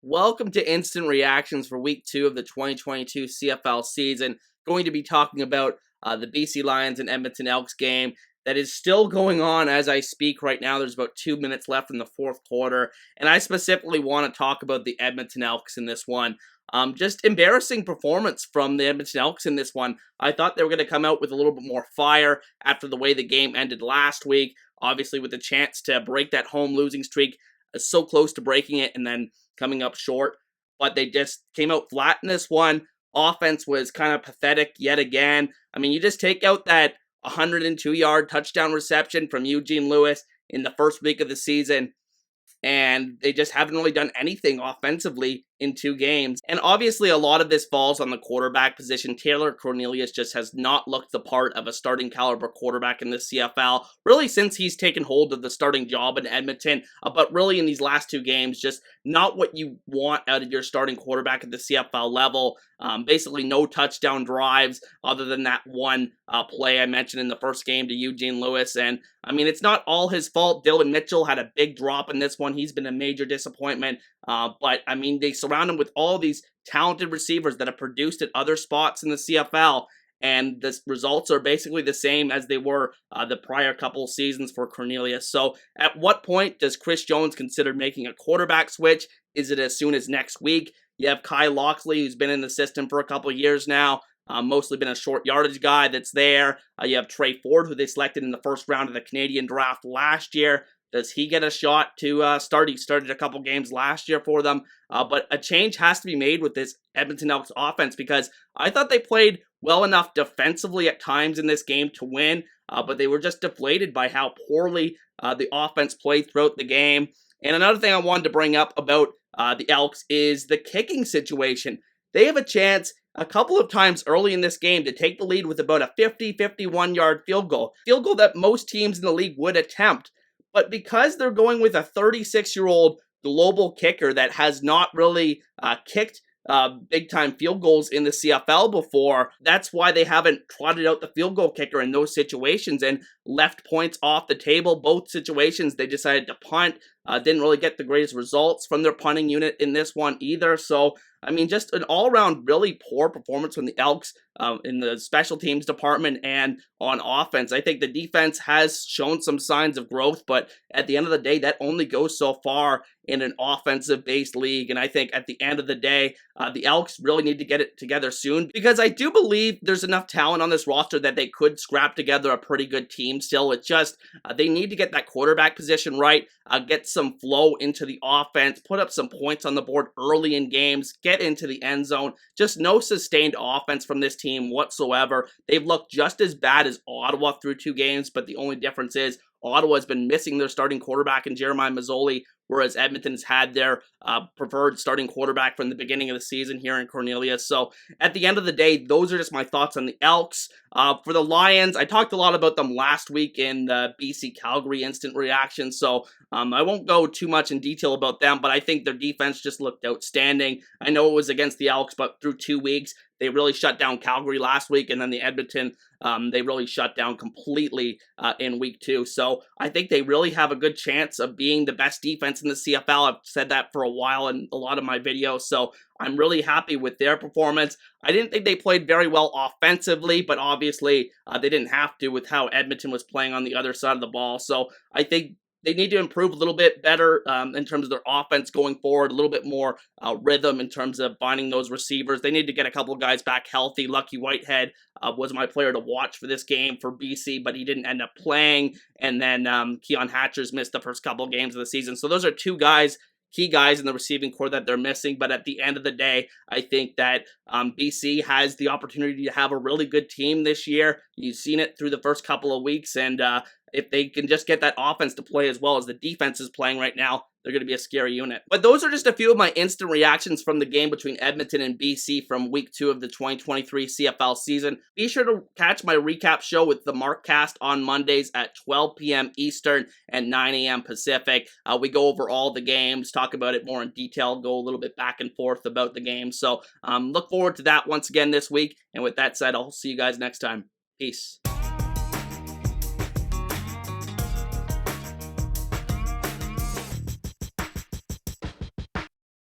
Welcome to Instant Reactions for Week 2 of the 2022 CFL season. Going to be talking about the BC Lions and Edmonton Elks game that is still going on as I speak right now. There's about 2 minutes left in the fourth quarter, and I specifically want to talk about the Edmonton Elks in this one. Just embarrassing performance from the Edmonton Elks in this one. I thought they were going to come out with a little bit more fire after the way the game ended last week, obviously with a chance to break that home losing streak, so close to breaking it, and then coming up short, but they just came out flat in this one. Offense was kind of pathetic yet again. I mean, you just take out that 102-yard touchdown reception from Eugene Lewis in the first week of the season, and they just haven't really done anything offensively in 2 games. And obviously a lot of this falls on the quarterback position. Taylor Cornelius just has not looked the part of a starting caliber quarterback in the CFL, really since he's taken hold of the starting job in Edmonton, but really in these last 2 games, just not what you want out of your starting quarterback at the CFL level. Basically no touchdown drives other than that one play I mentioned in the first game to Eugene Lewis. And I mean, it's not all his fault. Dylan Mitchell had a big drop in this one. He's been a major disappointment. But I mean, they surround him with all these talented receivers that have produced at other spots in the CFL, and the results are basically the same as they were the prior couple seasons for Cornelius. So at what point does Chris Jones consider making a quarterback switch? Is it as soon as next week? You have Kai Locksley, who's been in the system for a couple years now, mostly been a short yardage guy that's there. You have Trey Ford, who they selected in the first round of the Canadian draft last year. Does he get a shot to start? He started a couple games last year for them. But a change has to be made with this Edmonton Elks offense, because I thought they played well enough defensively at times in this game to win, but they were just deflated by how poorly the offense played throughout the game. And another thing I wanted to bring up about the Elks is the kicking situation. They have a chance a couple of times early in this game to take the lead with about a 51-yard field goal that most teams in the league would attempt. But because they're going with a 36-year-old global kicker that has not really kicked big-time field goals in the CFL before, that's why they haven't trotted out the field goal kicker in those situations and left points off the table. Both situations, they decided to punt. Didn't really get the greatest results from their punting unit in this one either. So, I mean, just an all-around really poor performance from the Elks in the special teams department and on offense. I think the defense has shown some signs of growth, but at the end of the day, that only goes so far in an offensive-based league. And I think at the end of the day, the Elks really need to get it together soon, because I do believe there's enough talent on this roster that they could scrap together a pretty good team still. It's just they need to get that quarterback position right, get some flow into the offense, put up some points on the board early in games, get into the end zone. Just no sustained offense from this team whatsoever. They've looked just as bad as Ottawa through 2 games, but the only difference is Ottawa's been missing their starting quarterback in Jeremiah Mazzoli, whereas Edmonton's had their preferred starting quarterback from the beginning of the season here in Cornelius. So at the end of the day, those are just my thoughts on the Elks. For the Lions, I talked a lot about them last week in the BC Calgary instant reaction, so I won't go too much in detail about them, but I think their defense just looked outstanding. I know it was against the Elks, but through 2 weeks, they really shut down Calgary last week, and then the Edmonton, they really shut down completely in week 2. So I think they really have a good chance of being the best defense in the CFL. I've said that for a while in a lot of my videos, so I'm really happy with their performance. I didn't think they played very well offensively, but obviously they didn't have to with how Edmonton was playing on the other side of the ball. So I think they need to improve a little bit better in terms of their offense going forward, a little bit more rhythm in terms of finding those receivers. They need to get a couple of guys back healthy. Lucky Whitehead was my player to watch for this game for BC, but he didn't end up playing. And then Keon Hatchers missed the first couple of games of the season. So those are 2 key guys in the receiving core that they're missing. But at the end of the day, I think that BC has the opportunity to have a really good team this year. You've seen it through the first couple of weeks, and if they can just get that offense to play as well as the defense is playing right now, they're going to be a scary unit. But those are just a few of my instant reactions from the game between Edmonton and BC from week 2 of the 2023 CFL season. Be sure to catch my recap show with the Markcast on Mondays at 12 p.m. Eastern and 9 a.m. Pacific. We go over all the games, talk about it more in detail, go a little bit back and forth about the game. So look forward to that once again this week. And with that said, I'll see you guys next time. Peace.